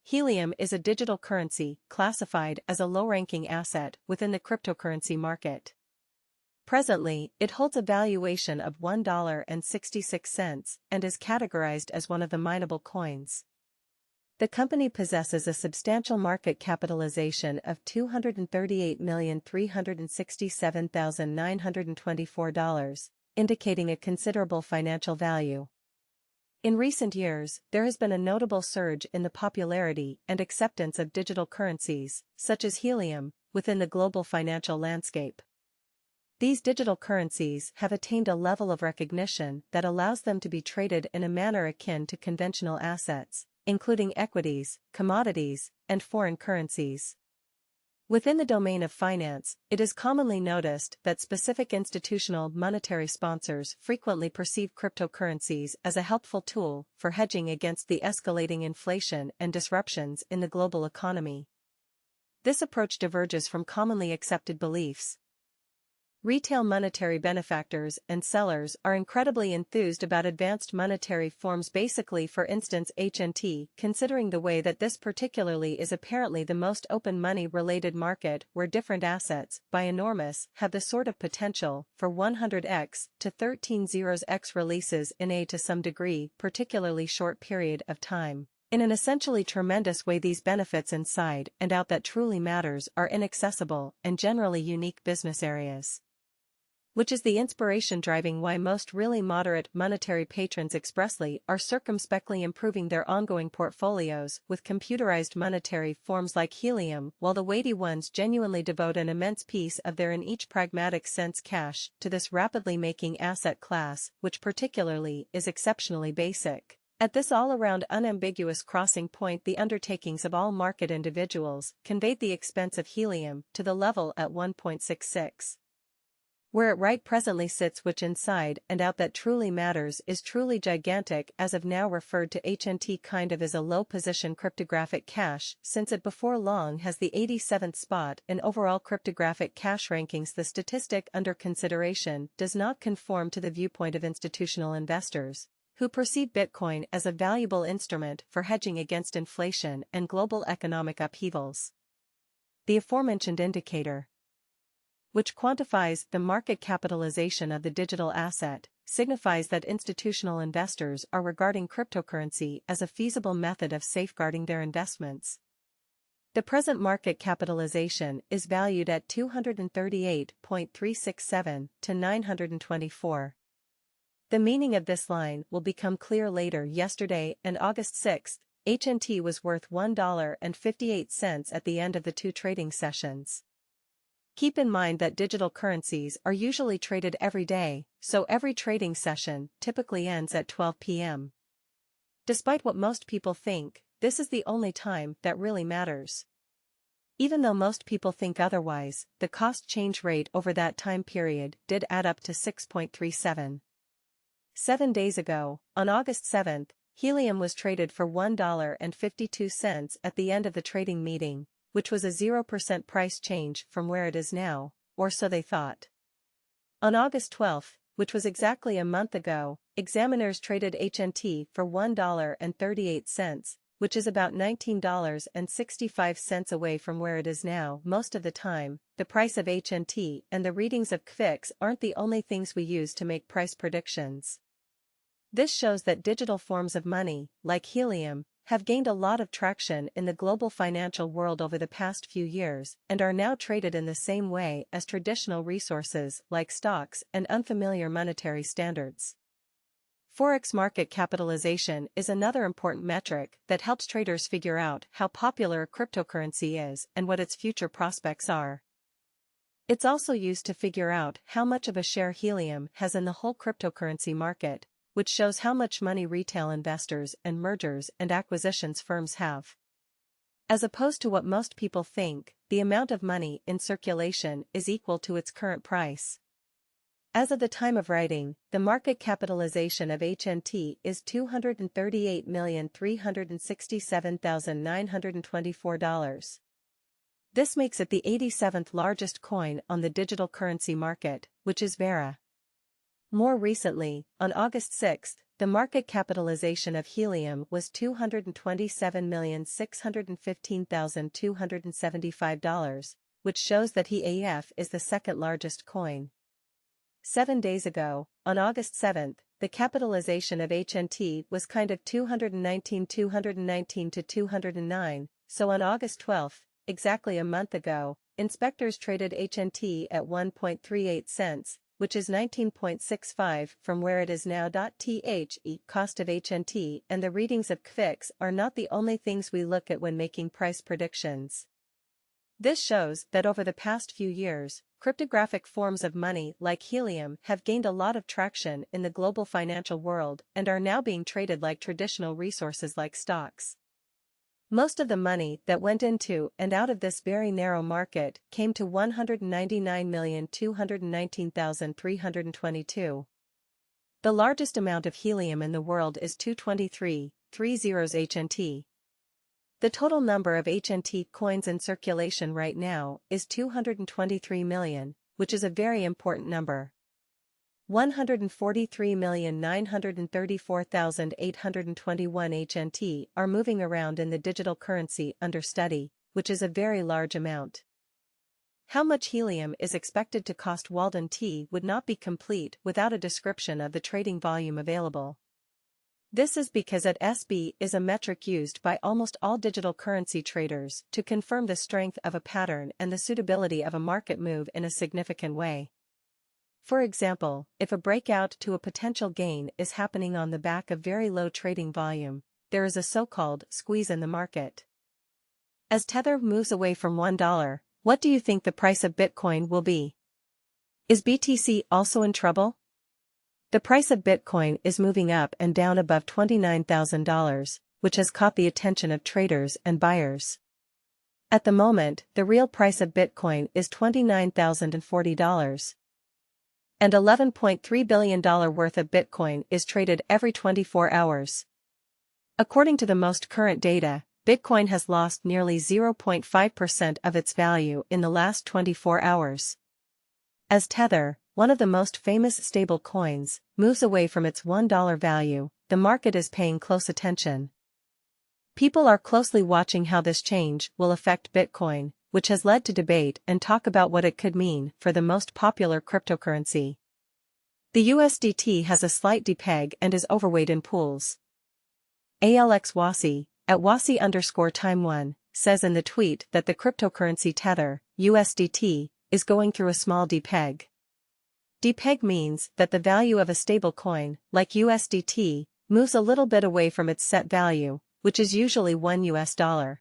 Helium is a digital currency classified as a low-ranking asset within the cryptocurrency market. Presently, it holds a valuation of $1.66 and is categorized as one of the mineable coins. The company possesses a substantial market capitalization of $238,367,924, indicating a considerable financial value. In recent years, there has been a notable surge in the popularity and acceptance of digital currencies, such as Helium, within the global financial landscape. These digital currencies have attained a level of recognition that allows them to be traded in a manner akin to conventional assets, including equities, commodities, and foreign currencies. Within the domain of finance, it is commonly noticed that specific institutional monetary sponsors frequently perceive cryptocurrencies as a helpful tool for hedging against the escalating inflation and disruptions in the global economy. This approach diverges from commonly accepted beliefs. Retail monetary benefactors and sellers are incredibly enthused about advanced monetary forms, basically, for instance HNT, considering the way that this particularly is apparently the most open money-related market where different assets, by enormous, have the sort of potential for 100x to 13x releases in a to some degree particularly short period of time. In an essentially tremendous way, these benefits inside and out that truly matters are inaccessible and generally unique business areas. Which is the inspiration driving why most really moderate monetary patrons expressly are circumspectly improving their ongoing portfolios with computerized monetary forms like Helium, while the weighty ones genuinely devote an immense piece of their in each pragmatic sense cash to this rapidly making asset class, which particularly is exceptionally basic. At this all-around unambiguous crossing point, the undertakings of all market individuals conveyed the expense of Helium to the level at 1.66. Where it right presently sits, which inside and out that truly matters is truly gigantic, as of now referred to HNT kind of as a low-position cryptographic cash, since it before long has the 87th spot in overall cryptographic cash rankings. The statistic under consideration does not conform to the viewpoint of institutional investors, who perceive Bitcoin as a valuable instrument for hedging against inflation and global economic upheavals. The aforementioned indicator, which quantifies the market capitalization of the digital asset, signifies that institutional investors are regarding cryptocurrency as a feasible method of safeguarding their investments. The present market capitalization is valued at $238.367 to $924. The meaning of this line will become clear later. Yesterday and August 6, HNT was worth $1.58 at the end of the two trading sessions. Keep in mind that digital currencies are usually traded every day, so every trading session typically ends at 12 p.m. Despite what most people think, this is the only time that really matters. Even though most people think otherwise, the cost change rate over that time period did add up to 6.37. 7 days ago, on August 7, Helium was traded for $1.52 at the end of the trading meeting, which was a 0% price change from where it is now, or so they thought. On August 12, which was exactly a month ago, examiners traded HNT for $1.38, which is about $19.65 away from where it is now. Most of the time, the price of HNT and the readings of KFIX aren't the only things we use to make price predictions. This shows that digital forms of money, like Helium, have gained a lot of traction in the global financial world over the past few years and are now traded in the same way as traditional resources like stocks and unfamiliar monetary standards. Forex market capitalization is another important metric that helps traders figure out how popular a cryptocurrency is and what its future prospects are. It's also used to figure out how much of a share Helium has in the whole cryptocurrency market, which shows how much money retail investors and mergers and acquisitions firms have. As opposed to what most people think, the amount of money in circulation is equal to its current price. As of the time of writing, the market capitalization of HNT is $238,367,924. This makes it the 87th largest coin on the digital currency market, which is Vera. More recently, on August 6, the market capitalization of Helium was $227,615,275, which shows that HEAF is the second largest coin. 7 days ago, on August 7, the capitalization of HNT was kind of 219 to 209, so on August 12, exactly a month ago, inspectors traded HNT at 1.38 cents, which is 19.65 from where it is now. The cost of HNT and the readings of KFIX are not the only things we look at when making price predictions. This shows that over the past few years, cryptographic forms of money like Helium have gained a lot of traction in the global financial world and are now being traded like traditional resources like stocks. Most of the money that went into and out of this very narrow market came to 199,219,322. The largest amount of Helium in the world is 223.30 HNT. The total number of HNT coins in circulation right now is 223 million, which is a very important number. 143,934,821 HNT are moving around in the digital currency under study, which is a very large amount. How much Helium is expected to cost Walden T would not be complete without a description of the trading volume available. This is because SB is a metric used by almost all digital currency traders to confirm the strength of a pattern and the suitability of a market move in a significant way. For example, if a breakout to a potential gain is happening on the back of very low trading volume, there is a so-called squeeze in the market. As Tether moves away from $1, what do you think the price of Bitcoin will be? Is BTC also in trouble? The price of Bitcoin is moving up and down above $29,000, which has caught the attention of traders and buyers. At the moment, the real price of Bitcoin is $29,040. And $11.3 billion worth of Bitcoin is traded every 24 hours. According to the most current data, Bitcoin has lost nearly 0.5% of its value in the last 24 hours. As Tether, one of the most famous stable coins, moves away from its $1 value, the market is paying close attention. People are closely watching how this change will affect Bitcoin, which has led to debate and talk about what it could mean for the most popular cryptocurrency. The USDT has a slight depeg and is overweight in pools. ALXWASI, at WASI_time1, says in the tweet that the cryptocurrency Tether, USDT, is going through a small depeg. Depeg means that the value of a stable coin, like USDT, moves a little bit away from its set value, which is usually $1.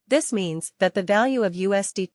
This means that the value of USDT